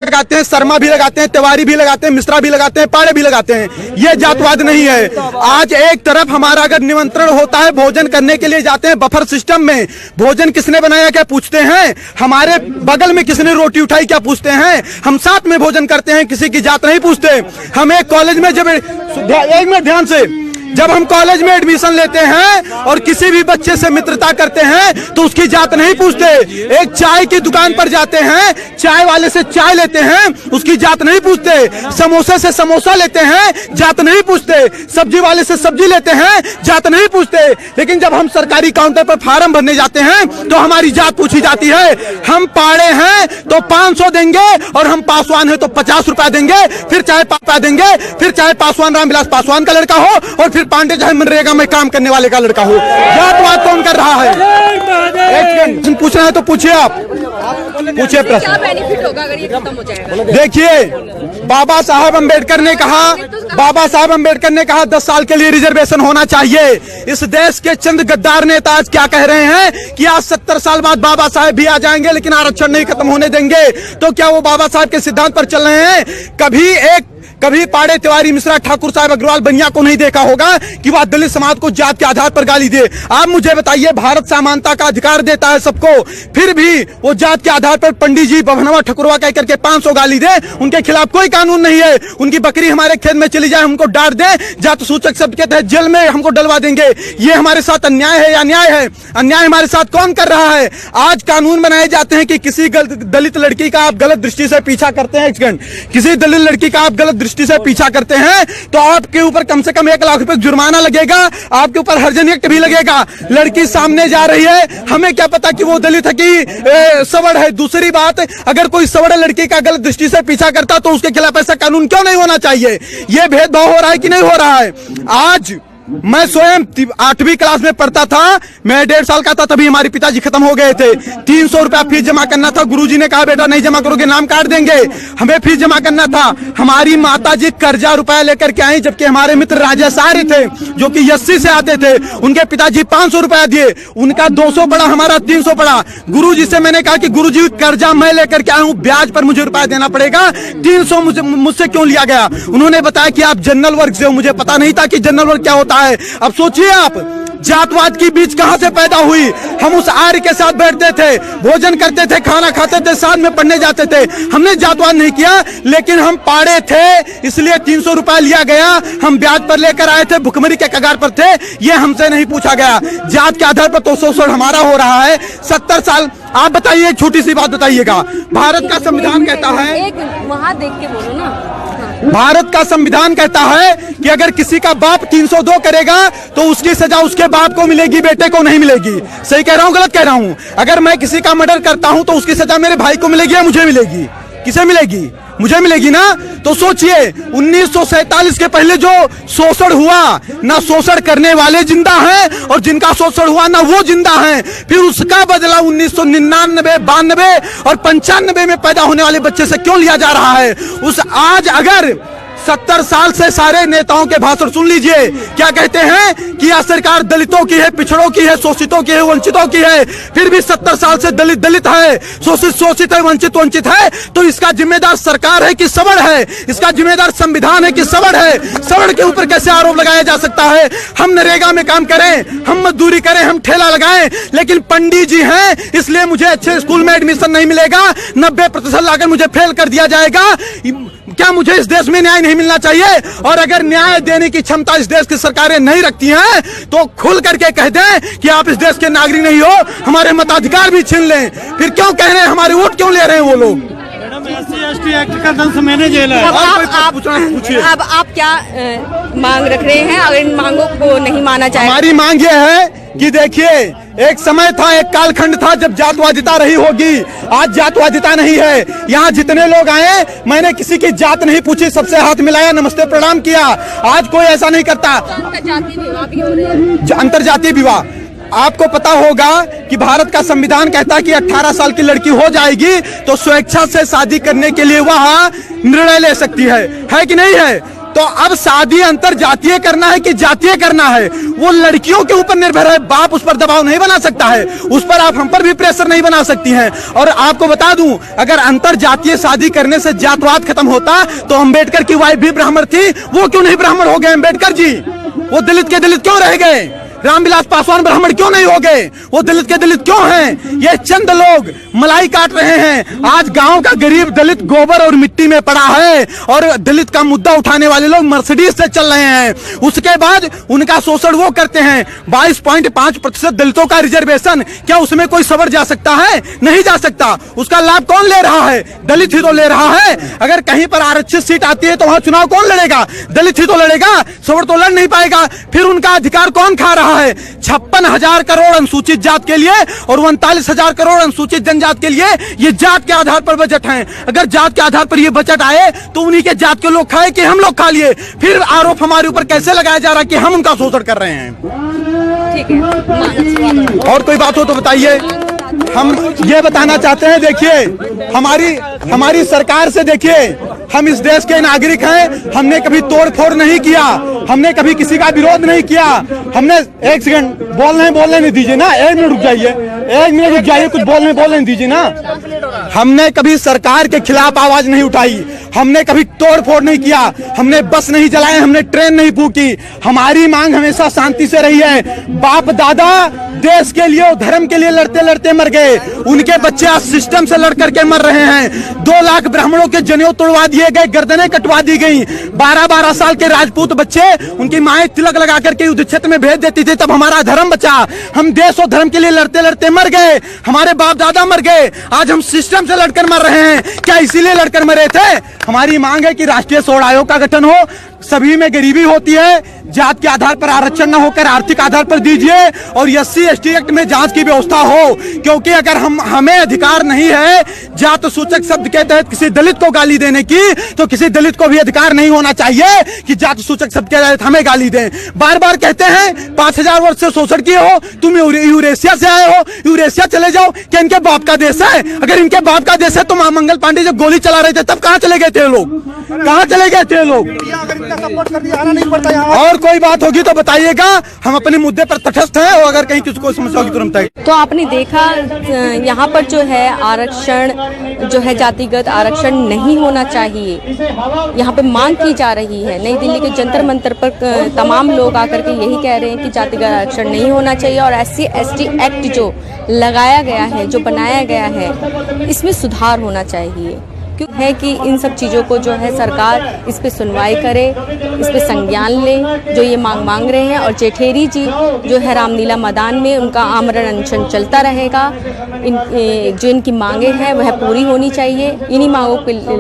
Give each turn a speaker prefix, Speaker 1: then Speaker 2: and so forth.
Speaker 1: लगाते हैं, शर्मा भी लगाते हैं, तिवारी भी लगाते हैं, मिश्रा भी लगाते हैं, पाड़े भी लगाते हैं। ये जातवाद नहीं है। आज एक तरफ हमारा अगर निमंत्रण होता है, भोजन करने के लिए जाते हैं बफर सिस्टम में, भोजन किसने बनाया क्या पूछते हैं, हमारे बगल में किसने रोटी उठाई क्या पूछते हैं, हम साथ में भोजन करते हैं, किसी की जात नहीं पूछते। हम एक कॉलेज में जब एक मिनट ध्यान से, जब हम कॉलेज में एडमिशन लेते हैं और किसी भी बच्चे से मित्रता करते हैं तो उसकी जात नहीं पूछते। एक चाय की दुकान पर जाते हैं, चाय वाले से चाय लेते हैं, उसकी जात नहीं पूछते। समोसे से समोसा लेते हैं, जात नहीं पूछते। सब्जी वाले से सब्जी लेते हैं, जात नहीं पूछते। लेकिन जब हम सरकारी काउंटर पर फार्म भरने जाते हैं तो हमारी जात पूछी जाती है। हम पाड़े हैं तो 500 देंगे और हम पासवान हैं तो 50 रुपया देंगे, फिर चाहे पापा देंगे, फिर चाहे पासवान रामविलास पासवान का लड़का हो और फिर पांडे चाहे मनरेगा में काम करने वाले का लड़का हो। जातवाद कौन कर रहा है? एक पूछना है तो पूछिए, आप पूछिए प्रश्न।
Speaker 2: क्या बेनिफिट होगा अगर ये खत्म हो जाएगा?
Speaker 1: देखिए, बाबा साहब अम्बेडकर ने कहा 10 साल के लिए रिजर्वेशन होना चाहिए। इस देश के चंद गद्दार नेता आज क्या कह रहे हैं कि आज 70 साल बाद बाबा साहब भी आ जाएंगे लेकिन आरक्षण नहीं खत्म होने देंगे। तो क्या वो बाबा साहब के सिद्धांत पर चल रहे हैं? कभी पाड़े, तिवारी, मिश्रा, ठाकुर साहब, अग्रवाल, बनिया को नहीं देखा होगा कि वह दलित समाज को जात के आधार पर गाली दे। आप मुझे बताइए, भारत समानता का अधिकार देता है सबको, फिर भी वो जात के आधार पर पंडित जी बभनवा ठकुरवा कह करके 500 गाली दे, उनके खिलाफ कोई कानून नहीं है। उनकी बकरी हमारे खेत में चली जाए, हमको डांट दे, जात सूचक शब्द के तहत जेल में हमको डलवा देंगे। ये हमारे साथ अन्याय है या न्याय है? अन्याय हमारे साथ कौन कर रहा है? आज कानून बनाए जाते हैं कि किसी दलित लड़की का आप गलत दृष्टि से पीछा करते हैं, किसी दलित लड़की का आप गलत दृष्टि से पीछा करते हैं तो आपके ऊपर कम से कम 1 लाख रुपए जुर्माना लगेगा, आपके ऊपर हर्जन एक्ट भी लगेगा। लड़की सामने जा रही है, हमें क्या पता कि वो दलित है कि सवर्ण है। दूसरी बात, अगर कोई सवर्ण लड़की का गलत दृष्टि से पीछा करता तो उसके खिलाफ ऐसा कानून क्यों नहीं होना चाहिए? ये भेदभाव हो रहा है कि नहीं हो रहा है? आज मैं स्वयं 8वीं क्लास में पढ़ता था, मैं 1.5 साल का था, तभी हमारे पिताजी खत्म हो गए थे। 300 रुपया फीस जमा करना था, गुरुजी ने कहा बेटा नहीं जमा करोगे नाम काट देंगे। हमें फीस जमा करना था। हमारी माताजी कर्जा रुपया लेकर के आई, जबकि हमारे मित्र राजेश आर्य थे जो कि 80 से आते थे, उनके पिताजी 500 रुपया दिए, उनका 200 पड़ा, हमारा 300 पड़ा। गुरुजी से मैंने कहा कि गुरुजी कर्जा मैं लेकर के आया हूं, ब्याज पर मुझे रुपया देना पड़ेगा, 300 मुझसे क्यों लिया गया? उन्होंने बताया कि आप जनरल वर्ग से हो। मुझे पता नहीं था कि जनरल वर्ग क्या होता है। अब सोचिए आप, जातवाद की बीज कहां से पैदा हुई? हम उस आर्य के साथ बैठते थे, भोजन करते थे, खाना खाते थे, साथ में पढ़ने जाते थे। हमने जातवाद नहीं किया, लेकिन हम पाड़े थे इसलिए 300 रुपया लिया गया, हम ब्याज पर लेकर आए थे, भुखमरी के कगार पर थे, ये हमसे नहीं पूछा गया। जात के आधार पर तो शोषण हमारा हो रहा है 70 साल। आप बताइए, एक छोटी सी बात बताइएगा, भारत का संविधान कहता है,
Speaker 2: एक वहां देख के बोलो ना,
Speaker 1: भारत का संविधान कहता है कि अगर किसी का बाप 302 करेगा तो उसकी सजा उसके बाप को मिलेगी, बेटे को नहीं मिलेगी। सही कह रहा हूं, गलत कह रहा हूं? अगर मैं किसी का मर्डर करता हूं तो उसकी सजा मेरे भाई को मिलेगी या मुझे मिलेगी? किसे मिलेगी? मुझे मिलेगी ना। तो सोचिए, 1947 के पहले जो शोषण हुआ, ना शोषण करने वाले जिंदा हैं और जिनका शोषण हुआ ना वो जिंदा हैं। फिर उसका बदला 1999, 92 और 95 में पैदा होने वाले बच्चे से क्यों लिया जा रहा है? आज अगर 70 साल से सारे नेताओं के भाषण सुन लीजिए, क्या कहते हैं कि यह सरकार दलितों की है, पिछड़ों की है, शोषितों की है, वंचितों की है। फिर भी 70 साल से दलित दलित है, शोषित शोषित है, वंचित वंचित है। तो इसका जिम्मेदार सरकार है कि सवर्ण है? इसका जिम्मेदार संविधान है कि सवर्ण है? सवर्ण के ऊपर कैसे आरोप लगाया जा सकता है? हम नरेगा में काम करें, हम मजदूरी करें, हम ठेला लगाएं, लेकिन पंडित जी हैं इसलिए मुझे अच्छे स्कूल में एडमिशन नहीं मिलेगा, 90% लाकर मुझे फेल कर दिया जाएगा। क्या मुझे इस देश में न्याय नहीं मिलना चाहिए? और अगर न्याय देने की क्षमता इस देश की सरकारें नहीं रखती हैं तो खुल करके कह दें कि आप इस देश के नागरिक नहीं हो, हमारे मताधिकार भी छीन लें। फिर क्यों कह रहे हैं, हमारे वोट क्यों ले रहे हैं वो लोग?
Speaker 3: SC/ST एक्ट का दंश मैंने झेला है।
Speaker 2: अब आप क्या मांग रख रहे हैं अगर इन मांगों को नहीं माना जाए?
Speaker 1: हमारी मांग ये है कि देखिए, एक समय था, एक कालखंड था जब जातवादिता रही होगी। आज जातवादिता नहीं है। यहाँ जितने लोग आए, मैंने किसी की जात नहीं पूछी, सबसे हाथ मिलाया, नमस्ते प्रणाम किया। आज कोई ऐसा नहीं करता। अंतरजातीय विवाह, आपको पता होगा कि भारत का संविधान कहता है कि 18 साल की लड़की हो जाएगी तो स्वेच्छा से शादी करने के लिए वह निर्णय ले सकती है कि नहीं है? तो अब शादी अंतर जातीय करना है कि जातीय करना है, वो लड़कियों के ऊपर निर्भर है। बाप उस पर दबाव नहीं बना सकता है, उस पर आप हम पर भी प्रेशर नहीं बना सकती हैं। और आपको बता दूं, अगर अंतर जातीय शादी करने से जातवाद खत्म होता तो अम्बेडकर की वाइफ भी ब्राह्मण थी, वो क्यों नहीं ब्राह्मण हो गए अम्बेडकर जी? वो दलित के दलित क्यों रह गए? रामविलास पासवान ब्राह्मण क्यों नहीं हो गए? वो दलित के दलित क्यों हैं? ये चंद लोग मलाई काट रहे हैं। आज गांव का गरीब दलित गोबर और मिट्टी में पड़ा है और दलित का मुद्दा उठाने वाले लोग मर्सिडीज से चल रहे हैं। उसके बाद उनका शोषण वो करते हैं। 22.5% दलितों का रिजर्वेशन, क्या उसमें कोई सवर जा सकता है? नहीं जा सकता। उसका लाभ कौन ले रहा है? दलित ही तो ले रहा है। अगर कहीं पर आरक्षित सीट आती है तो वहां चुनाव कौन लड़ेगा? दलित ही तो लड़ेगा, सवर तो लड़ नहीं पाएगा। फिर उनका अधिकार कौन खा रहा है? 56,000 करोड़ अनुसूचित जात के लिए और 39,000 करोड़ अनुसूचित जनजात के लिए ये जात के आधार पर बजट है। अगर जात के आधार पर ये बजट आए तो उन्हीं के जात के लोग खाए कि हम लोग खा लिए। फिर आरोप हमारे ऊपर कैसे लगाया जा रहा है कि हम उनका शोषण कर रहे हैं?
Speaker 2: ठीक है,
Speaker 1: और कोई बात हो तो बताइए। हम ये बताना चाहते हैं, देखिए हमारी सरकार से, देखिए हम इस देश के नागरिक हैं। हमने कभी तोड़ फोड़ नहीं किया, हमने कभी किसी का विरोध नहीं किया। हमने, एक सेकंड बोलने नहीं दीजिए ना, 1 मिनट रुक जाइए, 1 मिनट रुक जाइए, कुछ बोलने दीजिए ना। हमने कभी सरकार के खिलाफ आवाज नहीं उठाई, हमने कभी तोड़ फोड़ नहीं किया, हमने बस नहीं जलाए, हमने ट्रेन नहीं फूकी। हमारी मांग हमेशा शांति से रही है। बाप दादा देश के लिए और धर्म के लिए लड़ते लड़ते मर गए, उनके बच्चे आज सिस्टम से लड़ करके मर रहे हैं। 2 लाख ब्राह्मणों के जनेऊ तोड़वा दिए गए, गर्दनें कटवा दी गई। 12-12 साल के राजपूत बच्चे, उनकी माएं तिलक लगा करके युद्ध क्षेत्र में भेज देती थी, तब हमारा धर्म बचा। हम देश और धर्म के लिए लड़ते लड़ते मर गए, हमारे बाप दादा मर गए। आज हम सिस्टम से लड़कर मर रहे हैं। क्या इसीलिए लड़कर मरे थे? हमारी मांग है कि राष्ट्रीय सोड़ आयोग का गठन हो। सभी में गरीबी होती है, जात के आधार पर आरक्षण न होकर आर्थिक आधार पर दीजिए और SC/ST एक्ट में जांच की व्यवस्था हो। क्योंकि अगर हमें अधिकार नहीं है जात सूचक शब्द के तहत किसी दलित को गाली देने की, तो किसी दलित को भी अधिकार नहीं होना चाहिए कि जात सूचक शब्द के तहत हमें गाली दें। बार बार कहते हैं 5000 वर्ष से शोषण किए हो, तुम यूरेशिया से आए हो, यूरेशिया चले जाओ। क्या इनके बाप का देश है? अगर इनके बाप का देश है तो मंगल पांडे जब गोली चला रहे थे तब कहां चले गए थे लोग? कहां चले गए थे लोग?
Speaker 4: सपोर्ट कर दिया, आना नहीं पड़ता यहाँ।
Speaker 1: और कोई बात होगी तो बताइएगा, हम अपने मुद्दे पर तटस्थ हैं और अगर कहीं किसी को समस्या होगी तुरंत आएगी।
Speaker 2: तो आपने देखा यहाँ पर जो है आरक्षण जो है जातिगत आरक्षण नहीं होना चाहिए, यहाँ पे मांग की जा रही है। नई दिल्ली के जंतर मंतर पर तमाम लोग आकर के यही कह रहे हैं कि जातिगत आरक्षण नहीं होना चाहिए और SC/ST एक्ट जो लगाया गया है, जो बनाया गया है, इसमें सुधार होना चाहिए। क्यों है कि इन सब चीज़ों को जो है सरकार इस पे सुनवाई करे, इस पे संज्ञान ले जो ये मांग रहे हैं। और जेठेरी जी जो है रामलीला मैदान में उनका आमरण अनशन चलता रहेगा। जो इनकी मांगे हैं वह पूरी होनी चाहिए। इन्हीं मांगों पे